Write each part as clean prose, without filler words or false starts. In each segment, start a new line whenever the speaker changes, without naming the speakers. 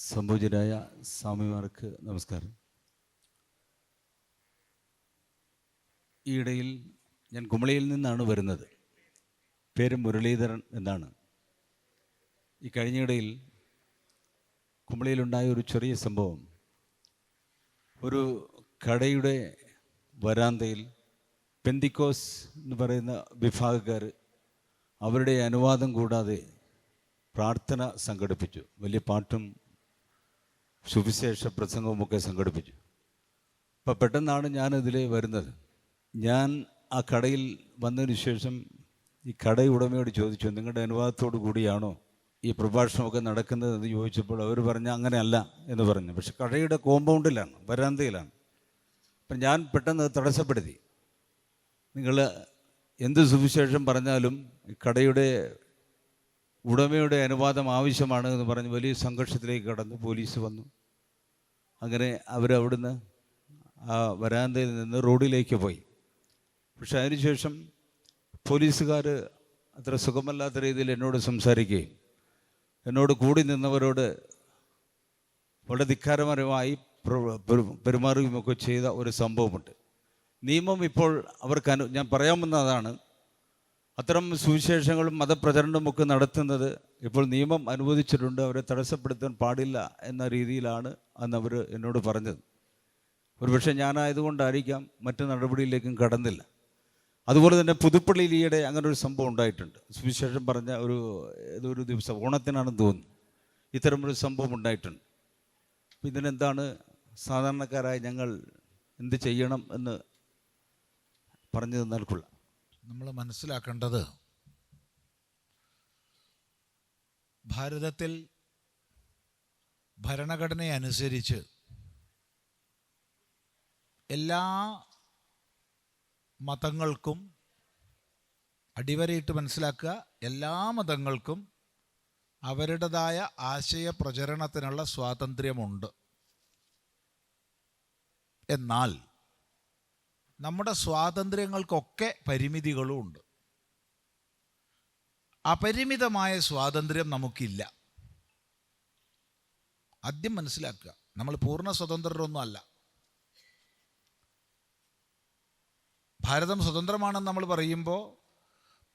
സംപൂജ്യരായ സ്വാമിമാർക്ക് നമസ്കാരം. ഈയിടയിൽ ഞാൻ കുമളിയിൽ നിന്നാണ് വരുന്നത്. പേര് മുരളീധരൻ എന്നാണ്. ഈ കഴിഞ്ഞയിടയിൽ കുമളിയിലുണ്ടായ ഒരു ചെറിയ സംഭവം, ഒരു കടയുടെ വരാന്തയിൽ പെന്തിക്കോസ് എന്ന് പറയുന്ന വിഭാഗക്കാർ അവരുടെ അനുവാദം കൂടാതെ പ്രാർത്ഥന സംഘടിപ്പിച്ചു. വലിയ പാട്ടും സുവിശേഷ പ്രസംഗവുമൊക്കെ സംഘടിപ്പിച്ചു. അപ്പോൾ പെട്ടെന്നാണ് ഞാനിതിൽ വരുന്നത്. ഞാൻ ആ കടയിൽ വന്നതിന് ശേഷം ഈ കടയുടമയോട് ചോദിച്ചു, നിങ്ങളുടെ അനുവാദത്തോടു കൂടിയാണോ ഈ പ്രഭാഷണമൊക്കെ നടക്കുന്നതെന്ന് ചോദിച്ചപ്പോൾ അവർ പറഞ്ഞു അങ്ങനെയല്ല എന്ന് പറഞ്ഞു. പക്ഷെ കടയുടെ കോമ്പൗണ്ടിലാണ്, വരാന്തയിലാണ്. അപ്പം ഞാൻ പെട്ടെന്ന് തടസ്സപ്പെടുത്തി. നിങ്ങൾ എന്ത് സുവിശേഷം പറഞ്ഞാലും കടയുടെ ഉടമയുടെ അനുവാദം ആവശ്യമാണ് എന്ന് പറഞ്ഞ് വലിയ സംഘർഷത്തിലേക്ക് കടന്നു. പോലീസ് വന്നു. അങ്ങനെ അവരവിടുന്ന് ആ വരാന്തയിൽ നിന്ന് റോഡിലേക്ക് പോയി. പക്ഷെ അതിനുശേഷം പോലീസുകാർ അത്ര സുഖമല്ലാത്ത രീതിയിൽ എന്നോട് സംസാരിക്കുകയും എന്നോട് കൂടി നിന്നവരോട് വളരെ ധിക്കാരപരമായി പെരുമാറുകയുമൊക്കെ ചെയ്ത ഒരു സംഭവമുണ്ട്. നിയമം ഇപ്പോൾ അവർക്ക് ഞാൻ പറയാമെന്നതാണ്, അത്തരം സുവിശേഷങ്ങളും മതപ്രചരണവും ഒക്കെ നടത്തുന്നത് ഇപ്പോൾ നിയമം അനുവദിച്ചിട്ടുണ്ട്. അവരെ തടസ്സപ്പെടുത്താൻ പാടില്ല എന്ന രീതിയിലാണ് അന്ന് അവർ എന്നോട് പറഞ്ഞത്. ഒരുപക്ഷെ ഞാനായതുകൊണ്ടായിരിക്കാം മറ്റു നടപടിയിലേക്കും കടന്നില്ല. അതുപോലെ തന്നെ പുതുപ്പള്ളിയിൽ ഈയിടെ അങ്ങനെ ഒരു സംഭവം ഉണ്ടായിട്ടുണ്ട്. സുവിശേഷം പറഞ്ഞ ഏതൊരു ദിവസം ഓണത്തിനാണെന്ന് തോന്നുന്നു ഇത്തരമൊരു സംഭവം ഉണ്ടായിട്ടുണ്ട്. അപ്പം ഇതിനെന്താണ് സാധാരണക്കാരായ ഞങ്ങൾ എന്ത് ചെയ്യണം എന്ന് പറഞ്ഞു തന്നാൽ കൊള്ളാം.
നമ്മൾ മനസ്സിലാക്കേണ്ടത്, ഭാരതത്തിൽ ഭരണഘടനയനുസരിച്ച് എല്ലാ മതങ്ങൾക്കും, അടിവരയിട്ട് മനസ്സിലാക്കുക, എല്ലാ മതങ്ങൾക്കും അവരുടേതായ ആശയ പ്രചരണത്തിനുള്ള സ്വാതന്ത്ര്യമുണ്ട്. എന്നാൽ നമ്മുടെ സ്വാതന്ത്ര്യങ്ങൾക്കൊക്കെ പരിമിതികളും ഉണ്ട്. അപരിമിതമായ സ്വാതന്ത്ര്യം നമുക്കില്ല. ആദ്യം മനസ്സിലാക്കുക, നമ്മൾ പൂർണ്ണ സ്വതന്ത്രരൊന്നും അല്ല. ഭാരതം സ്വതന്ത്രമാണെന്ന് നമ്മൾ പറയുമ്പോൾ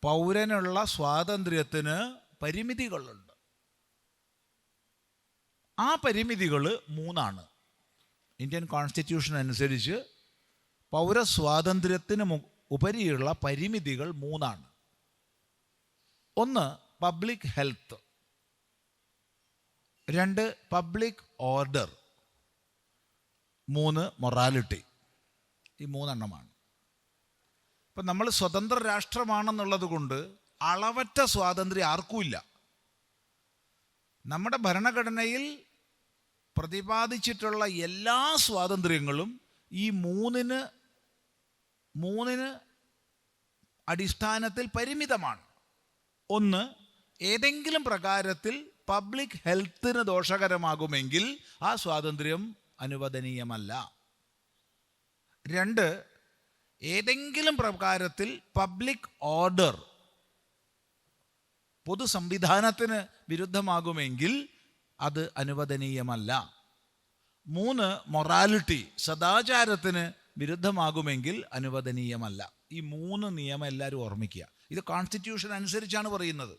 പൗരനുള്ള സ്വാതന്ത്ര്യത്തിന് പരിമിതികളുണ്ട്. ആ പരിമിതികൾ 3. ഇന്ത്യൻ കോൺസ്റ്റിറ്റ്യൂഷൻ അനുസരിച്ച് പൗരസ്വാതന്ത്ര്യത്തിന് ഉപരിയുള്ള പരിമിതികൾ 3. 1 public health, 2 public order, 3 morality. ഈ 3 എണ്ണമാണ്. ഇപ്പം നമ്മൾ സ്വതന്ത്ര രാഷ്ട്രമാണെന്നുള്ളത് കൊണ്ട് അളവറ്റ സ്വാതന്ത്ര്യം ആർക്കുമില്ല. നമ്മുടെ ഭരണഘടനയിൽ പ്രതിപാദിച്ചിട്ടുള്ള എല്ലാ സ്വാതന്ത്ര്യങ്ങളും ഈ മൂന്നിന് അടിസ്ഥാനത്തിൽ പരിമിതമാണ്. 1, ഏതെങ്കിലും പ്രകാരത്തിൽ പബ്ലിക് ഹെൽത്തിന് ദോഷകരമാകുമെങ്കിൽ ആ സ്വാതന്ത്ര്യം അനുവദനീയമല്ല. 2, ഏതെങ്കിലും പ്രകാരത്തിൽ പബ്ലിക് ഓർഡർ, പൊതു സംവിധാനത്തിന് വിരുദ്ധമാകുമെങ്കിൽ അത് അനുവദനീയമല്ല. 3, മൊറാലിറ്റി, സദാചാരത്തിന് വിരുദ്ധമാകുമെങ്കിൽ അനുവദനീയമല്ല. ഈ 3 നിയമം എല്ലാവരും ഓർമ്മിക്കുക. ഇത് കോൺസ്റ്റിറ്റ്യൂഷൻ അനുസരിച്ചാണ് പറയുന്നത്.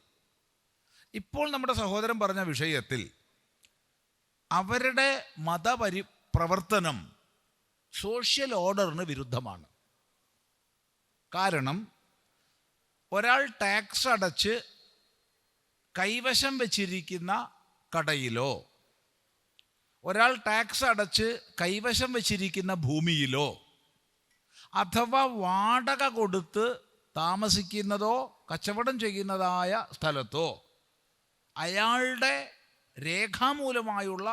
ഇപ്പോൾ നമ്മുടെ സഹോദരൻ പറഞ്ഞ വിഷയത്തിൽ അവരുടെ പ്രവർത്തനം സോഷ്യൽ ഓർഡറിന് വിരുദ്ധമാണ്. കാരണം ഒരാൾ ടാക്സ് അടച്ച് കൈവശം വച്ചിരിക്കുന്ന കടയിലോ, ഒരാൾ ടാക്സ് അടച്ച് കൈവശം വച്ചിരിക്കുന്ന ഭൂമിയിലോ, അഥവാ വാടക കൊടുത്ത് താമസിക്കുന്നതോ കച്ചവടം ചെയ്യുന്നതായ സ്ഥലത്തോ അയാളുടെ രേഖാമൂലമായുള്ള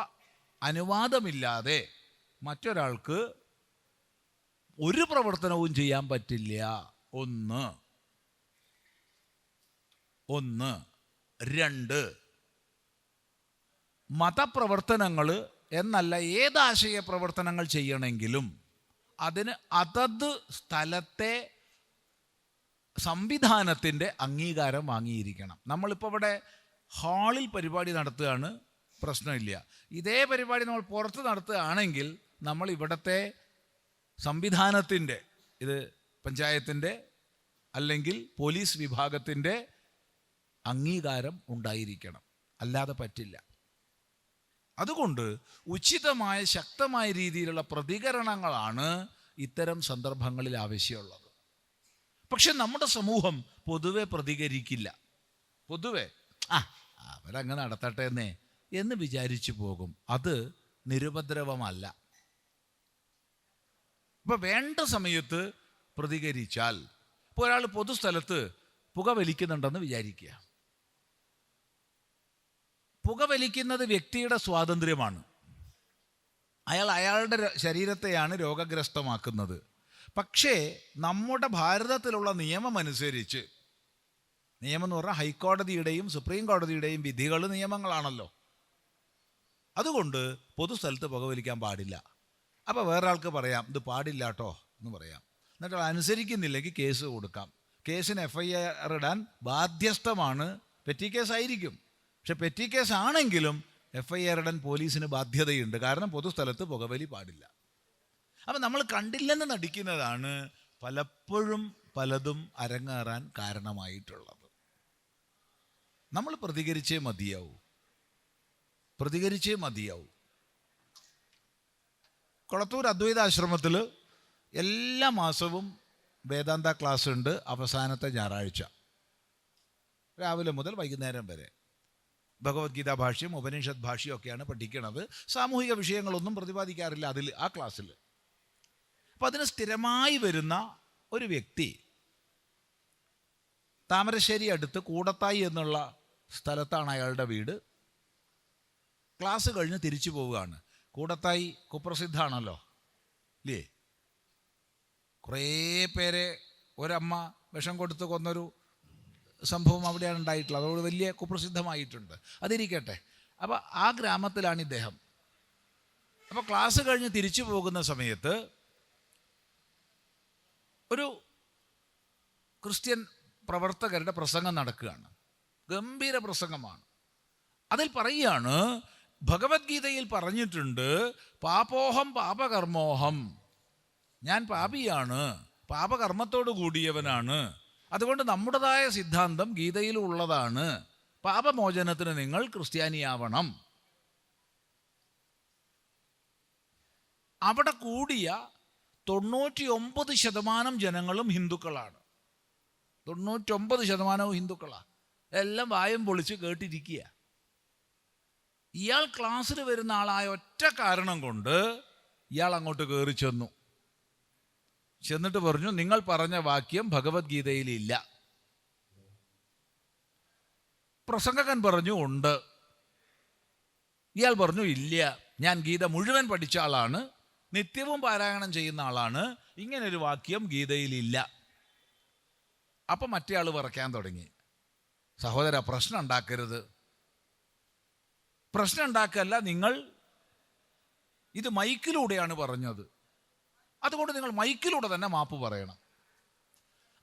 അനുവാദമില്ലാതെ മറ്റൊരാൾക്ക് ഒരു പ്രവർത്തനവും ചെയ്യാൻ പറ്റില്ല. 1. 2, മതപ്രവർത്തനങ്ങൾ എന്നല്ല, ഏതാശയ പ്രവർത്തനങ്ങൾ ചെയ്യണമെങ്കിലും അതിന് അതത് സ്ഥലത്തെ സംവിധാനത്തിൻ്റെ അംഗീകാരം വാങ്ങിയിരിക്കണം. നമ്മളിപ്പോൾ ഇവിടെ ഹാളിൽ പരിപാടി നടത്തുകയാണ്. പ്രശ്നമില്ല. ഇതേ പരിപാടി നമ്മൾ പുറത്ത് നടത്തുകയാണെങ്കിൽ നമ്മൾ ഇവിടുത്തെ സംവിധാനത്തിൻ്റെ, ഇത് പഞ്ചായത്തിൻ്റെ അല്ലെങ്കിൽ പോലീസ് വിഭാഗത്തിൻ്റെ അംഗീകാരം ഉണ്ടായിരിക്കണം, അല്ലാതെ പറ്റില്ല. അതുകൊണ്ട് ഉചിതമായ ശക്തമായ രീതിയിലുള്ള പ്രതികരണങ്ങളാണ് ഇത്തരം സന്ദർഭങ്ങളിൽ ആവശ്യമുള്ളത്. പക്ഷെ നമ്മുടെ സമൂഹം പൊതുവെ പ്രതികരിക്കില്ല. പൊതുവെ അവരങ്ങ് നടത്തട്ടെ എന്ന് വിചാരിച്ചു പോകും. അത് നിരുപദ്രവമല്ല. ഇപ്പം വേണ്ട സമയത്ത് പ്രതികരിച്ചാൽ, ഇപ്പോൾ ഒരാൾ പൊതുസ്ഥലത്ത് പുകവലിക്കുന്നുണ്ടെന്ന് വിചാരിക്കുക. പുകവലിക്കുന്നത് വ്യക്തിയുടെ സ്വാതന്ത്ര്യമാണ്. അയാളുടെ ശരീരത്തെയാണ് രോഗഗ്രസ്തമാക്കുന്നത്. പക്ഷേ നമ്മുടെ ഭാരതത്തിലുള്ള നിയമം അനുസരിച്ച്, നിയമം എന്ന് പറഞ്ഞാൽ ഹൈക്കോടതിയുടെയും സുപ്രീം കോടതിയുടെയും വിധികൾ നിയമങ്ങളാണല്ലോ. അതുകൊണ്ട് പൊതുസ്ഥലത്ത് പുകവലിക്കാൻ പാടില്ല. അപ്പോൾ വേറൊരാൾക്ക് പറയാം ഇത് പാടില്ല കേട്ടോ എന്ന് പറയാം. എന്നിട്ട് അനുസരിക്കുന്നില്ലെങ്കിൽ കേസ് കൊടുക്കാം. കേസിന് FIR ഇടാൻ ബാധ്യസ്ഥമാണ്. പെറ്റി കേസായിരിക്കും, പക്ഷെ പെറ്റി കേസ് ആണെങ്കിലും FIR ഇടാൻ പോലീസിന് ബാധ്യതയുണ്ട്. കാരണം പൊതുസ്ഥലത്ത് പുകവലി പാടില്ല. അപ്പം നമ്മൾ കണ്ടില്ലെന്ന് നടിക്കുന്നതാണ് പലപ്പോഴും പലതും അരങ്ങേറാൻ കാരണമായിട്ടുള്ളത്. നമ്മൾ പ്രതികരിച്ചേ മതിയാവൂ. കൊളത്തൂർ അദ്വൈതാശ്രമത്തിൽ എല്ലാ മാസവും വേദാന്ത ക്ലാസ് ഉണ്ട്. അവസാനത്തെ ഞായറാഴ്ച രാവിലെ മുതൽ വൈകുന്നേരം വരെ ഭഗവത്ഗീത ഭാഷ്യം, ഉപനിഷത് ഭാഷ്യം ഒക്കെയാണ് പഠിക്കുന്നത്. സാമൂഹിക വിഷയങ്ങളൊന്നും പ്രതിപാദിക്കാറില്ല ആ ക്ലാസ്സിൽ. അപ്പം അതിന് സ്ഥിരമായി വരുന്ന ഒരു വ്യക്തി താമരശ്ശേരി അടുത്ത് കൂടത്തായി എന്നുള്ള സ്ഥലത്താണ് അയാളുടെ വീട്. ക്ലാസ് കഴിഞ്ഞ് തിരിച്ചു പോവുകയാണ്. കൂടത്തായി കുപ്രസിദ്ധമാണല്ലോ ഇല്ലേ? കുറേ പേരെ ഒരമ്മ വിഷം കൊടുത്ത് കൊന്നൊരു സംഭവം അവിടെയാണ് ഉണ്ടായിട്ടുള്ളത്. അതോട് വലിയ കുപ്രസിദ്ധമായിട്ടുണ്ട്. അതിരിക്കട്ടെ. അപ്പോൾ ആ ഗ്രാമത്തിലാണ് ഇദ്ദേഹം. അപ്പോൾ ക്ലാസ് കഴിഞ്ഞ് തിരിച്ചു പോകുന്ന സമയത്ത് ഒരു ക്രിസ്ത്യൻ പ്രവർത്തകരുടെ പ്രസംഗം നടക്കുകയാണ്. ഗംഭീര പ്രസംഗമാണ്. അതിൽ പറയുകയാണ്, ഭഗവത്ഗീതയിൽ പറഞ്ഞിട്ടുണ്ട് പാപോഹം പാപകർമ്മോഹം, ഞാൻ പാപിയാണ്, പാപകർമ്മത്തോട് കൂടിയവനാണ്. അതുകൊണ്ട് നമ്മുടേതായ സിദ്ധാന്തം ഗീതയിലുള്ളതാണ്. പാപമോചനത്തിന് നിങ്ങൾ ക്രിസ്ത്യാനിയാവണം. അവിടെ കൂടിയ 99% ജനങ്ങളും ഹിന്ദുക്കളാണ്. 99% ഹിന്ദുക്കളാണ്. എല്ലാം വായും പൊളിച്ച് കേട്ടിരിക്കുക. ഇയാൾ ക്ലാസ്സിൽ വരുന്ന ആളായ ഒറ്റ കാരണം കൊണ്ട് ഇയാൾ അങ്ങോട്ട് കയറി ചെന്നിട്ട് പറഞ്ഞു, നിങ്ങൾ പറഞ്ഞ വാക്യം ഭഗവത്ഗീതയിലില്ല. പ്രസംഗകൻ പറഞ്ഞു ഉണ്ട്. ഇയാൾ പറഞ്ഞു ഇല്ല, ഞാൻ ഗീത മുഴുവൻ പഠിച്ച ആളാണ്, നിത്യവും പാരായണം ചെയ്യുന്ന ആളാണ്, ഇങ്ങനൊരു വാക്യം ഗീതയിലില്ല. അപ്പം മറ്റേ ആൾ പറക്കാൻ തുടങ്ങി, സഹോദര പ്രശ്നം ഉണ്ടാക്കരുത്. പ്രശ്നം ഉണ്ടാക്കല്ല, നിങ്ങൾ ഇത് മൈക്കിലൂടെയാണ് പറഞ്ഞത്, അതുകൊണ്ട് നിങ്ങൾ മൈക്കിലൂടെ തന്നെ മാപ്പ് പറയണം.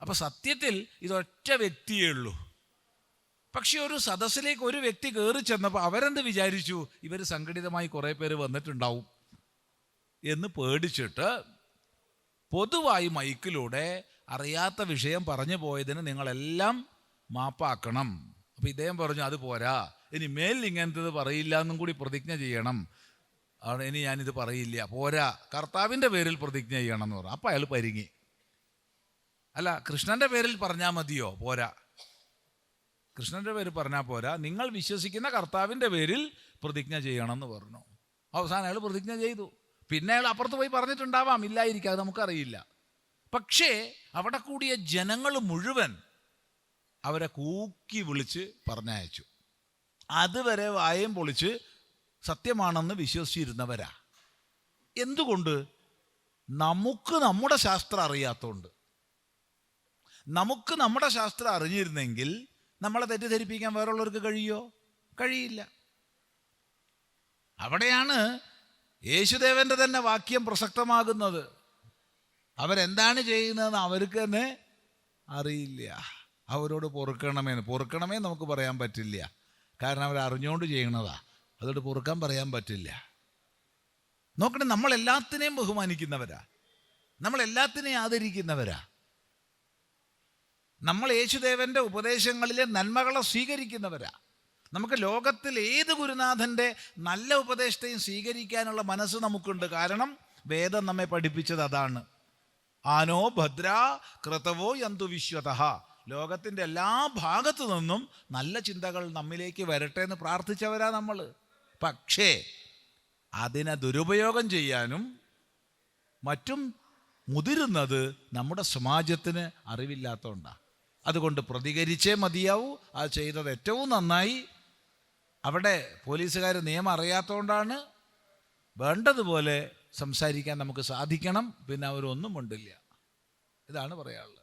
അപ്പം സത്യത്തിൽ ഇതൊറ്റ വ്യക്തിയേ ഉള്ളൂ. പക്ഷെ ഒരു സദസ്സിലേക്ക് ഒരു വ്യക്തി കയറി ചെന്നപ്പോൾ അവരെന്ത് വിചാരിച്ചു, ഇവർ സംഘടിതമായി കുറേ പേര് വന്നിട്ടുണ്ടാവും എന്ന് പേടിച്ചിട്ട് പൊതുവായി മൈക്കിലൂടെ അറിയാത്ത വിഷയം പറഞ്ഞു പോയതിന് നിങ്ങളെല്ലാം മാപ്പാക്കണം. അപ്പം ഇദ്ദേഹം പറഞ്ഞു അത് പോരാ, ഇനി മേലിൽ ഇങ്ങനത്തത് പറയില്ല എന്നും കൂടി പ്രതിജ്ഞ ചെയ്യണം. ഇനി ഞാനിത് പറയില്ല, പോരാ, കർത്താവിൻ്റെ പേരിൽ പ്രതിജ്ഞ ചെയ്യണം എന്ന് പറഞ്ഞു. അപ്പം അയാൾ പരിങ്ങി. അല്ല, കൃഷ്ണൻ്റെ പേരിൽ പറഞ്ഞാൽ മതിയോ? പോരാ, കൃഷ്ണൻ്റെ പേര് പറഞ്ഞാൽ പോരാ, നിങ്ങൾ വിശ്വസിക്കുന്ന കർത്താവിൻ്റെ പേരിൽ പ്രതിജ്ഞ ചെയ്യണം എന്ന് പറഞ്ഞു. അവസാനം അയാൾ പ്രതിജ്ഞ ചെയ്തു. പിന്നെ അയാൾ അപ്പുറത്ത് പോയി പറഞ്ഞിട്ടുണ്ടാവാം, ഇല്ലായിരിക്കാം, അത് നമുക്കറിയില്ല. പക്ഷേ അവിടെ കൂടിയ ജനങ്ങൾ മുഴുവൻ അവരെ കൂക്കി വിളിച്ച് പറഞ്ഞയച്ചു. അതുവരെ വായം പൊളിച്ച് സത്യമാണെന്ന് വിശ്വസിച്ചിരുന്നവരാ. എന്തുകൊണ്ട്? നമുക്ക് നമ്മുടെ ശാസ്ത്രം അറിയാത്തതുകൊണ്ട്. നമുക്ക് നമ്മുടെ ശാസ്ത്രം അറിഞ്ഞിരുന്നെങ്കിൽ നമ്മളെ തെറ്റിദ്ധരിപ്പിക്കാൻ വേറുള്ളവർക്ക് കഴിയില്ല. അവിടെയാണ് യേശുദേവന്റെ തന്നെ വാക്യം പ്രസക്തമാകുന്നത്. അവരെന്താണ് ചെയ്യുന്നതെന്ന് അവർക്ക് തന്നെ അറിയില്ല. അവരോട് പൊറുക്കണമേ നമുക്ക് പറയാൻ പറ്റില്ല, കാരണം അവർ അറിഞ്ഞുകൊണ്ട് ചെയ്യണതാ. അതുകൊണ്ട് പൊറുക്കാൻ പറയാൻ പറ്റില്ല. നോക്കണേ, നമ്മൾ എല്ലാത്തിനെയും ബഹുമാനിക്കുന്നവരാ, നമ്മൾ എല്ലാത്തിനെയും ആദരിക്കുന്നവരാ, നമ്മൾ യേശുദേവൻ്റെ ഉപദേശങ്ങളിലെ നന്മകളെ സ്വീകരിക്കുന്നവരാ. നമുക്ക് ലോകത്തിൽ ഏത് ഗുരുനാഥൻ്റെ നല്ല ഉപദേശത്തെയും സ്വീകരിക്കാനുള്ള മനസ്സ് നമുക്കുണ്ട്. കാരണം വേദം നമ്മെ പഠിപ്പിച്ചത് അതാണ്. ആനോ ഭദ്രാ കൃതവോ യന്തു വിശ്വതഃ. ലോകത്തിൻ്റെ എല്ലാ ഭാഗത്തു നിന്നും നല്ല ചിന്തകൾ നമ്മിലേക്ക് വരട്ടെ എന്ന് പ്രാർത്ഥിച്ചവരാ നമ്മൾ. പക്ഷേ അതിനെ ദുരുപയോഗം ചെയ്യാനും മറ്റും മുതിരുന്നത് നമ്മുടെ സമാജത്തിന് അറിവില്ലാത്തതുകൊണ്ടാണ്. അതുകൊണ്ട് പ്രതികരിച്ചേ മതിയാവൂ. അത് ചെയ്തത് ഏറ്റവും നന്നായി. അവിടെ പോലീസുകാർ നിയമം അറിയാത്തതുകൊണ്ടാണ്. വേണ്ടതുപോലെ സംസാരിക്കാൻ നമുക്ക് സാധിക്കണം. പിന്നെ അവരൊന്നും ഉണ്ടില്ല. ഇതാണ് പറയാനുള്ളത്.